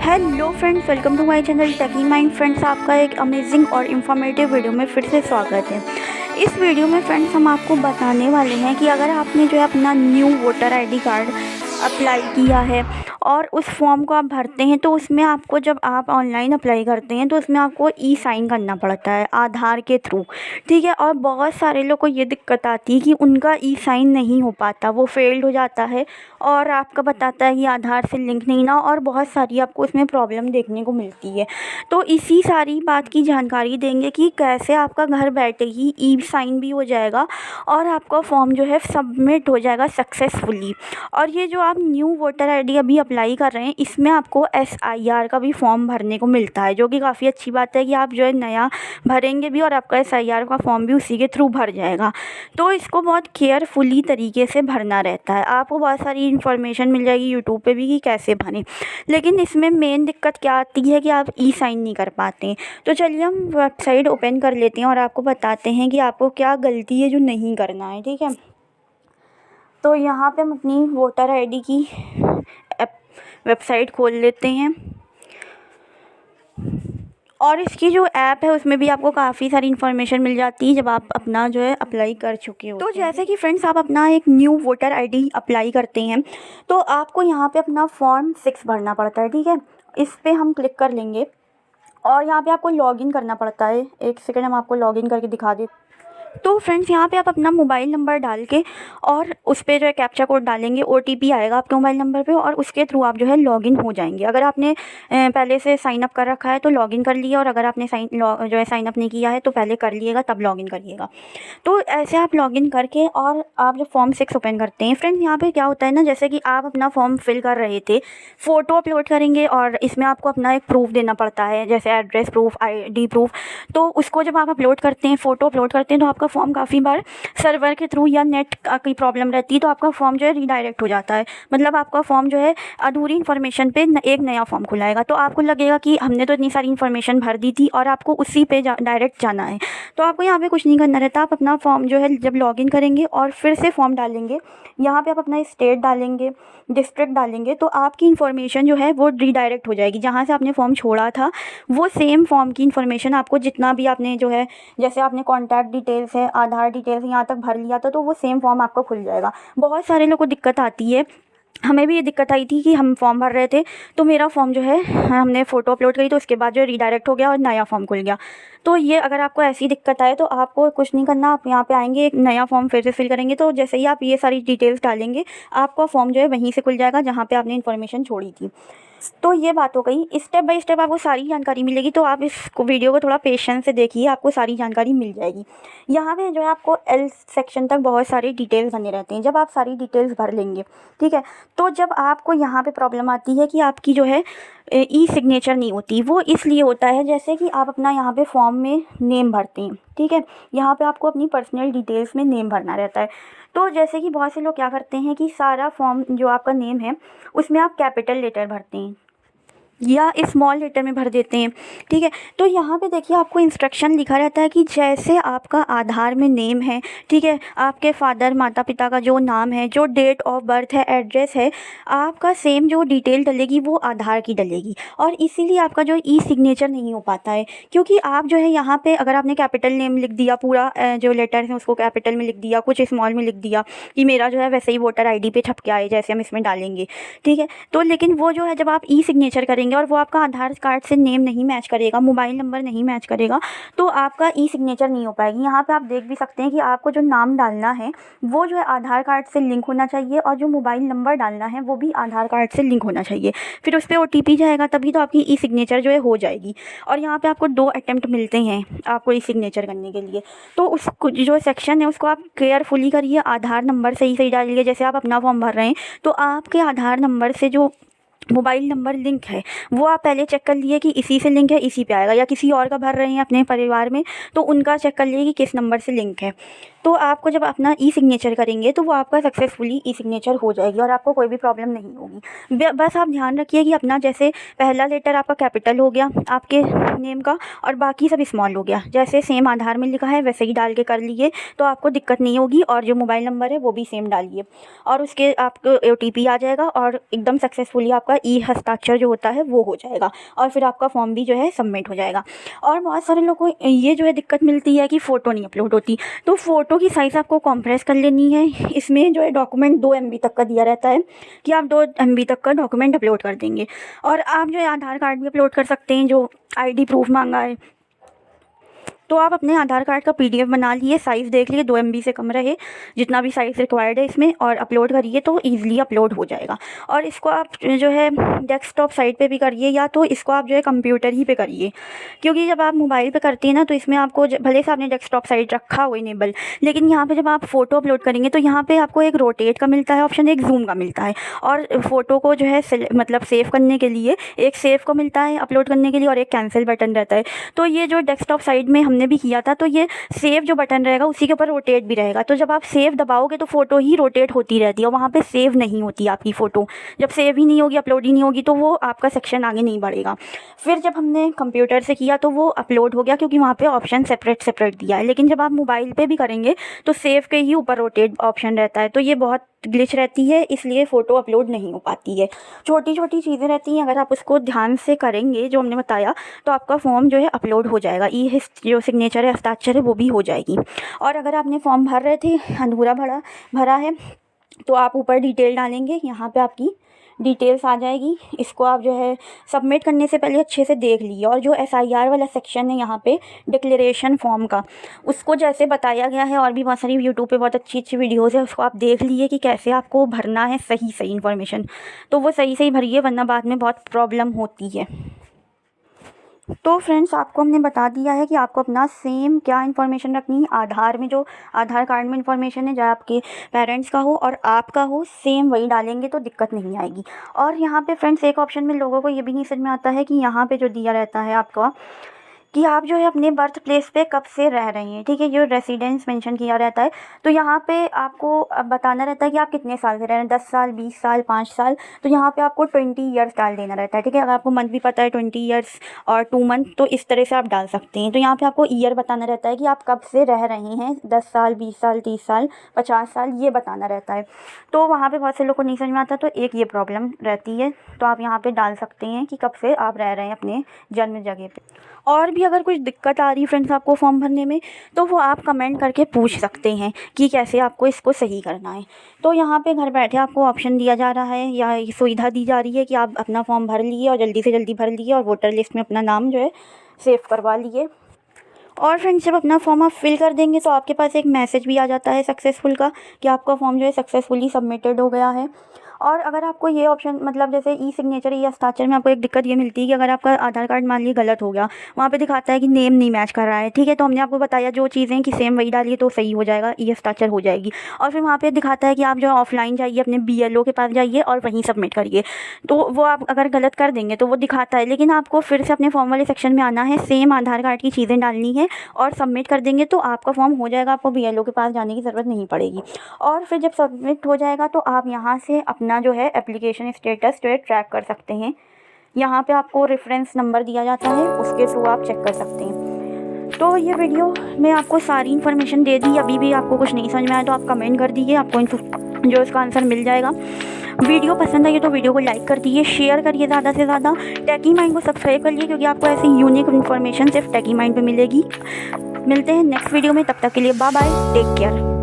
Hello friends, welcome to my channel Techie Mind. Friends, आपका एक amazing और informative video में फिर से स्वागत है। इस वीडियो में फ्रेंड्स हम आपको बताने वाले हैं कि अगर आपने जो है अपना new voter ID card apply किया है और उस फॉर्म को आप भरते हैं तो उसमें आपको, जब आप ऑनलाइन अप्लाई करते हैं तो उसमें आपको ई साइन करना पड़ता है आधार के थ्रू, ठीक है। और बहुत सारे लोग को ये दिक्कत आती है कि उनका ई साइन नहीं हो पाता, वो फेल्ड हो जाता है और आपका बताता है कि आधार से लिंक नहीं ना, और बहुत सारी आपको इसमें प्रॉब्लम देखने को मिलती है। तो इसी सारी बात की जानकारी देंगे कि कैसे आपका घर बैठे ही ई साइन भी हो जाएगा और आपका फॉर्म जो है सबमिट हो जाएगा सक्सेसफुली। और ये जो आप न्यू वोटर आईडी अभी अप्लाई कर रहे हैं, इसमें आपको SIR का भी फॉर्म भरने को मिलता है, जो कि काफ़ी अच्छी बात है कि आप जो है नया भरेंगे भी और आपका SIR का फॉर्म भी उसी के थ्रू भर जाएगा। तो इसको बहुत केयरफुली तरीके से भरना रहता है। आपको बहुत सारी इन्फॉर्मेशन मिल जाएगी यूट्यूब पे भी कि कैसे भरें, लेकिन इसमें मेन दिक्कत क्या आती है कि आप ई साइन नहीं कर पाते। तो चलिए हम वेबसाइट ओपन कर लेते हैं और आपको बताते हैं कि आपको क्या गलती है जो नहीं करना है, ठीक है। तो यहाँ पे हम अपनी वोटर आईडी की वेबसाइट खोल लेते हैं और इसकी जो ऐप है उसमें भी आपको काफ़ी सारी इन्फॉर्मेशन मिल जाती है जब आप अपना जो है अप्लाई कर चुके हो। तो जैसे कि फ्रेंड्स, आप अपना एक न्यू वोटर आईडी अप्लाई करते हैं तो आपको यहाँ पे अपना फॉर्म 6 भरना पड़ता है, ठीक है। इस पर हम क्लिक कर लेंगे और यहाँ पे आपको लॉगिन करना पड़ता है। एक सेकेंड, हम आपको लॉगिन करके दिखा देते। तो फ्रेंड्स, यहाँ पे आप अपना मोबाइल नंबर डाल के और उस पर जो है कैप्चा कोड डालेंगे, OTP आएगा आपके मोबाइल नंबर पे और उसके थ्रू आप जो है लॉगिन हो जाएंगे। अगर आपने पहले से साइन अप कर रखा है तो लॉगिन कर लिया, और अगर आपने जो है साइन अप नहीं किया है तो पहले कर लिएगा, तब लॉगिन करिएगा। तो ऐसे आप लॉगिन करके और आप जब फॉर्म 6 ओपन करते हैं फ्रेंड्स, यहाँ पर क्या होता है ना, जैसे कि आप अपना फॉर्म फिल कर रहे थे, फ़ोटो अपलोड करेंगे और इसमें आपको अपना एक प्रूफ देना पड़ता है, जैसे एड्रेस प्रूफ, ID प्रूफ। तो उसको जब आप अपलोड करते हैं, फ़ोटो अपलोड करते हैं, तो आपका फॉर्म काफ़ी बार सर्वर के थ्रू या नेट की प्रॉब्लम रहती है तो आपका फॉर्म जो है रीडायरेक्ट हो जाता है। मतलब आपका फॉर्म जो है अधूरी इन्फॉर्मेशन पे एक नया फॉर्म खुलाएगा, तो आपको लगेगा कि हमने तो इतनी सारी इन्फॉर्मेशन भर दी थी और आपको उसी पे डायरेक्ट जाना है। तो आपको यहाँ पे कुछ नहीं करना रहता। आप अपना फॉर्म जो है जब लॉगिन करेंगे और फिर से फॉर्म डालेंगे, यहाँ पे आप अपना स्टेट डालेंगे, डिस्ट्रिक्ट डालेंगे, तो आपकी इन्फॉर्मेशन जो है वो रीडायरेक्ट हो जाएगी। जहाँ से आपने फॉर्म छोड़ा था वो सेम फॉर्म की इन्फॉर्मेशन आपको, जितना भी आपने जो है, जैसे आपने कॉन्टैक्ट डिटेल्स है, आधार डिटेल्स यहाँ तक भर लिया था, तो वो सेम फॉर्म आपको खुल जाएगा। बहुत सारे लोगों को दिक्कत आती है, हमें भी ये दिक्कत आई थी कि हम फॉर्म भर रहे थे तो मेरा फॉर्म जो है, हमने फ़ोटो अपलोड करी तो उसके बाद जो रीडायरेक्ट हो गया और नया फॉर्म खुल गया। तो ये अगर आपको ऐसी दिक्कत आए तो आपको कुछ नहीं करना, आप यहाँ पे आएंगे, एक नया फॉर्म फिर से फिल करेंगे, तो जैसे ही आप ये सारी डिटेल्स डालेंगे आपका फॉर्म जो है वहीं से खुल जाएगा जहाँ पे आपने इन्फॉर्मेशन छोड़ी थी। तो ये बात हो गई। स्टेप बाय स्टेप आपको सारी जानकारी मिलेगी, तो आप इस वीडियो को थोड़ा पेशेंस से देखिए, आपको सारी जानकारी मिल जाएगी। यहाँ पे जो है आपको L सेक्शन तक बहुत सारे डिटेल्स बने रहते हैं। जब आप सारी डिटेल्स भर लेंगे, ठीक है, तो जब आपको यहाँ पे प्रॉब्लम आती है कि आपकी जो है ई सिग्नेचर नहीं होती, वो इसलिए होता है जैसे कि आप अपना यहाँ पे फॉर्म में नेम भरते हैं, ठीक है। यहाँ पे आपको अपनी पर्सनल डिटेल्स में नेम भरना रहता है। तो जैसे कि बहुत से लोग क्या करते हैं कि सारा फॉर्म जो आपका नेम है उसमें आप कैपिटल लेटर भरते हैं या स्मॉल लेटर में भर देते हैं, ठीक है। तो यहाँ पे देखिए आपको इंस्ट्रक्शन लिखा रहता है कि जैसे आपका आधार में नेम है, ठीक है, आपके फादर माता पिता का जो नाम है, जो डेट ऑफ बर्थ है, एड्रेस है, आपका सेम जो डिटेल डलेगी वो आधार की डलेगी। और इसीलिए आपका जो ई सिग्नेचर नहीं हो पाता है, क्योंकि आप जो है यहाँ पे अगर आपने कैपिटल नेम लिख दिया, पूरा जो लेटर है उसको कैपिटल में लिख दिया, कुछ स्मॉल में लिख दिया कि मेरा जो है वैसे ही वोटर ID पे छप के आए जैसे हम इसमें डालेंगे, ठीक है। तो लेकिन वो जो है जब आप ई सिग्नेचर करेंगे और वो आपका आधार कार्ड से नेम नहीं मैच करेगा, मोबाइल नंबर नहीं मैच करेगा, तो आपका ई सिग्नेचर नहीं हो पाएगी। यहाँ पे आप देख भी सकते हैं कि आपको जो नाम डालना है वो जो है आधार कार्ड से लिंक होना चाहिए और जो मोबाइल नंबर डालना है वो भी आधार कार्ड से लिंक होना चाहिए। फिर उस पर OTP जाएगा, तभी तो आपकी ई सिग्नेचर जो है हो जाएगी। और यहाँ पर आपको 2 अटैम्प्ट मिलते हैं आपको ई सिग्नेचर करने के लिए। तो उस जो सेक्शन है उसको आप केयरफुली करिए, आधार नंबर सही डालिए। जैसे आप अपना फॉर्म भर रहे हैं तो आपके आधार नंबर से जो मोबाइल नंबर लिंक है वो आप पहले चेक कर लिए कि इसी से लिंक है, इसी पे आएगा, या किसी और का भर रहे हैं अपने परिवार में तो उनका चेक कर लिए कि किस नंबर से लिंक है। तो आपको जब अपना ई सिग्नेचर करेंगे तो वो आपका सक्सेसफुली ई सिग्नेचर हो जाएगी और आपको कोई भी प्रॉब्लम नहीं होगी। बस आप ध्यान रखिए कि अपना जैसे पहला लेटर आपका कैपिटल हो गया आपके नेम का और बाकी सब स्मॉल हो गया, जैसे सेम आधार में लिखा है वैसे ही डाल के कर लिए तो आपको दिक्कत नहीं होगी। और जो मोबाइल नंबर है वो भी सेम डालिए और उसके आपको OTP आ जाएगा और एकदम सक्सेसफुली आपका ई हस्ताक्षर जो होता है वो हो जाएगा और फिर आपका फॉर्म भी जो है सबमिट हो जाएगा। और बहुत सारे लोगों को ये जो है दिक्कत मिलती है कि फ़ोटो नहीं अपलोड होती, तो फ़ोटो की साइज़ आपको कॉम्प्रेस कर लेनी है। इसमें जो है डॉक्यूमेंट 2 MB तक का दिया रहता है कि आप 2 MB तक का डॉक्यूमेंट अपलोड कर देंगे। और आप जो है आधार कार्ड भी अपलोड कर सकते हैं, जो ID प्रूफ मांगा है तो आप अपने आधार कार्ड का PDF बना लिए, साइज़ देख लिए 2 MB से कम रहे, जितना भी साइज़ रिक्वायर्ड है इसमें, और अपलोड करिए तो ईज़िली अपलोड हो जाएगा। और इसको आप जो है डेस्कटॉप साइट पे भी करिए या तो इसको आप जो है कंप्यूटर ही पे करिए, क्योंकि जब आप मोबाइल पे करते हैं ना तो इसमें आपको भले से आपने डेस्कटॉप साइट रखा हो इनेबल, लेकिन यहाँ पर जब आप फ़ोटो अपलोड करेंगे तो यहाँ पर आपको एक रोटेट का मिलता है ऑप्शन, एक जूम का मिलता है, और फ़ोटो को जो है मतलब सेव करने के लिए एक सेव को मिलता है अपलोड करने के लिए और एक कैंसिल बटन रहता है। तो ये जो डेस्कटॉप साइट में हमने भी किया था तो ये सेव जो बटन रहेगा उसी के ऊपर रोटेट भी रहेगा, तो जब आप सेव दबाओगे तो फ़ोटो ही रोटेट होती रहती है और वहाँ पे सेव नहीं होती आपकी फ़ोटो। जब सेव ही नहीं होगी, अपलोड ही नहीं होगी तो वो आपका सेक्शन आगे नहीं बढ़ेगा। फिर जब हमने कंप्यूटर से किया तो वो अपलोड हो गया क्योंकि वहाँ पे ऑप्शन सेपरेट दिया है, लेकिन जब आप मोबाइल पे भी करेंगे तो सेव के ही ऊपर रोटेट ऑप्शन रहता है, तो ये बहुत ग्लिच रहती है, इसलिए फ़ोटो अपलोड नहीं हो पाती है। छोटी छोटी चीज़ें रहती हैं, अगर आप उसको ध्यान से करेंगे जो हमने बताया तो आपका फॉर्म जो है अपलोड हो जाएगा, ई जो सिग्नेचर है हस्ताक्षर है वो भी हो जाएगी। और अगर आपने फॉर्म भर रहे थे अधूरा भरा है तो आप ऊपर डिटेल डालेंगे, यहाँ पे आपकी डिटेल्स आ जाएगी। इसको आप जो है सबमिट करने से पहले अच्छे से देख लीजिए। और जो SIR वाला सेक्शन है यहाँ पे डिक्लेरेशन फॉर्म का, उसको जैसे बताया गया है और भी बहुत सारी यूट्यूब पे बहुत अच्छी वीडियोज़ है, उसको आप देख लीजिए कि कैसे आपको भरना है सही इन्फॉर्मेशन, तो वो सही भरिए वरना बाद में बहुत प्रॉब्लम होती है। तो फ्रेंड्स आपको हमने बता दिया है कि आपको अपना सेम क्या इन्फॉर्मेशन रखनी है, आधार में जो आधार कार्ड में इन्फॉर्मेशन है चाहे आपके पेरेंट्स का हो और आपका हो सेम वही डालेंगे तो दिक्कत नहीं आएगी। और यहाँ पे फ्रेंड्स एक ऑप्शन में लोगों को ये भी नहीं समझ में आता है कि यहाँ पे जो दिया रहता है आपका कि आप जो है अपने बर्थ प्लेस पे कब से रह रहे हैं, ठीक है, जो रेसिडेंस मेंशन किया रहता है तो यहाँ पे आपको बताना रहता है कि आप कितने साल से रह रहे हैं, 10 साल 20 साल 5 साल, तो यहाँ पे आपको 20 ईयर्स डाल देना रहता है, ठीक है। अगर आपको मंथ भी पता है 20 ईयर्स और 2 मंथ तो इस तरह से आप डाल सकते हैं। तो यहाँ पे आपको ईयर बताना रहता है कि आप कब से रह रहे हैं, 10 साल 20 साल 30 साल 50 साल ये बताना रहता है। तो वहाँ पर बहुत से लोग को नहीं समझ में आता, तो एक ये प्रॉब्लम रहती है, तो आप यहाँ पर डाल सकते हैं कि कब से आप रह रहे हैं अपने जन्म जगह पर। और भी अगर कुछ दिक्कत आ रही है फ्रेंड्स आपको फॉर्म भरने में तो वो आप कमेंट करके पूछ सकते हैं कि कैसे आपको इसको सही करना है। तो यहाँ पे घर बैठे आपको ऑप्शन दिया जा रहा है या सुविधा दी जा रही है कि आप अपना फॉर्म भर लिए और जल्दी से जल्दी भर लिए और वोटर लिस्ट में अपना नाम जो है सेव करवा लिए। और फ्रेंड्स जब अपना फॉर्म आप फिल कर देंगे तो आपके पास एक मैसेज भी आ जाता है सक्सेसफुल का कि आपका फॉर्म जो है सक्सेसफुली सबमिटेड हो गया है। और अगर आपको ये ऑप्शन मतलब जैसे ई सिग्नेचर या हस्ताक्षर में आपको एक दिक्कत ये मिलती है कि अगर आपका आधार कार्ड मान लीजिए गलत हो गया, वहाँ पे दिखाता है कि नेम नहीं मैच कर रहा है, ठीक है, तो हमने आपको बताया जो चीज़ें कि सेम वही डालिए तो सही हो जाएगा, ई हस्ताक्षर हो जाएगी। और फिर वहाँ पे दिखाता है कि आप जो ऑफलाइन जाइए अपने BLO के पास जाइए और वहीं सबमिट करिए, तो वो आप अगर गलत कर देंगे तो वो दिखाता है, लेकिन आपको फिर से अपने फॉर्म वाले सेक्शन में आना है, सेम आधार कार्ड की चीज़ें डालनी है और सबमिट कर देंगे तो आपका फॉर्म हो जाएगा, आपको BLO के पास जाने की ज़रूरत नहीं पड़ेगी। और फिर जब सबमिट हो जाएगा तो आप यहाँ से अपना जो है एप्लीकेशन स्टेटस जो है ट्रैक कर सकते हैं। यहाँ पे आपको रेफरेंस नंबर दिया जाता है, उसके थ्रू आप चेक कर सकते हैं। तो ये वीडियो में आपको सारी इन्फॉर्मेशन दे दी, अभी भी आपको कुछ नहीं समझ में आया तो आप कमेंट कर दीजिए, आपको जो इसका आंसर मिल जाएगा। वीडियो पसंद आई तो वीडियो को लाइक कर दीजिए, शेयर करिए ज़्यादा से ज़्यादा, टेकी माइंड को सब्सक्राइब करिए क्योंकि आपको ऐसी यूनिक इन्फॉर्मेशन सिर्फ टेकी माइंड पे मिलेगी। मिलते हैं नेक्स्ट वीडियो में, तब तक के लिए बाय बाय, टेक केयर।